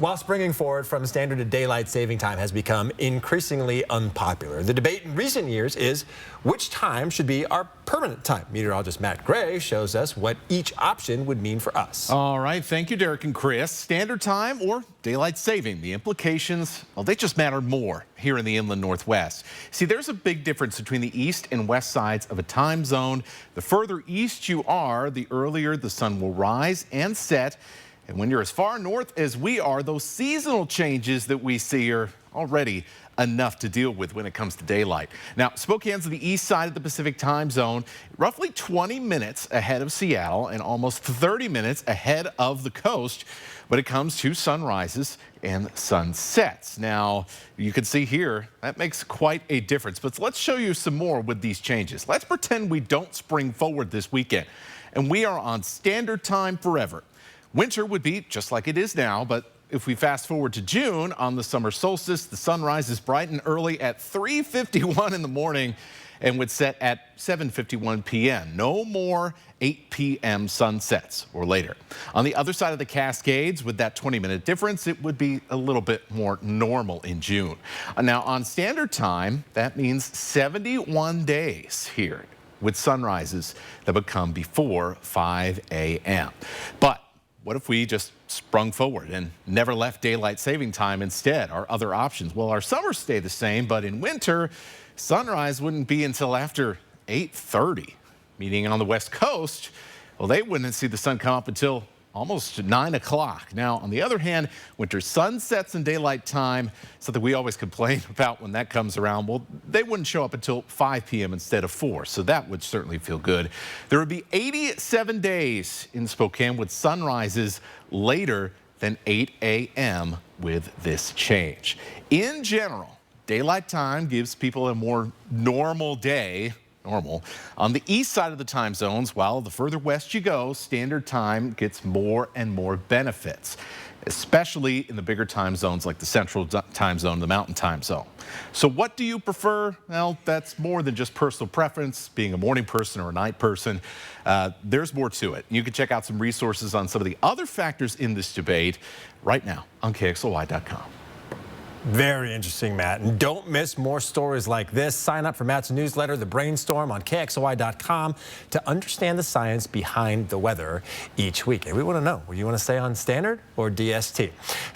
While springing forward from standard to daylight saving time has become increasingly unpopular, the debate in recent years is which time should be our permanent time. Meteorologist Matt Gray shows us what each option would mean for us. All right, thank you, Derek and Chris. Standard time or daylight saving, the implications, well, they just matter more here in the inland Northwest. See, there's a big difference between the east and west sides of a time zone. The further east you are, the earlier the sun will rise and set. And when you're as far north as we are, those seasonal changes that we see are already enough to deal with when it comes to daylight. Now, Spokane's on the east side of the Pacific time zone, roughly 20 minutes ahead of Seattle and almost 30 minutes ahead of the coast when it comes to sunrises and sunsets. Now, you can see here, that makes quite a difference. But let's show you some more with these changes. Let's pretend we don't spring forward this weekend and we are on standard time forever. Winter would be just like it is now, but if we fast forward to June on the summer solstice, the sun rises bright and early at 3:51 in the morning and would set at 7:51 p.m. No more 8 p.m. sunsets or later. On the other side of the Cascades, with that 20-minute difference, it would be a little bit more normal in June. Now, on standard time, that means 71 days here with sunrises that would come before 5 a.m. But what if we just sprung forward and never left daylight saving time instead? Our other options, well, our summers stay the same, but in winter, sunrise wouldn't be until after 8:30, meaning on the West Coast, well, they wouldn't see the sun come up until almost 9 o'clock. Now, on the other hand, winter sunsets and daylight time, something we always complain about when that comes around, well, they wouldn't show up until 5 p.m. instead of 4, so that would certainly feel good. There would be 87 days in Spokane with sunrises later than 8 a.m. with this change. In general, daylight time gives people a more normal day. On the east side of the time zones, while the further west you go, standard time gets more and more benefits, especially in the bigger time zones like the central time zone, the mountain time zone. So what do you prefer? Well, that's more than just personal preference, being a morning person or a night person. There's more to it. You can check out some resources on some of the other factors in this debate right now on KXLY.com. Very interesting, Matt. And don't miss more stories like this. Sign up for Matt's newsletter, The Brainstorm, on KXLY.com to understand the science behind the weather each week. And we want to know, do you want to stay on standard or DST?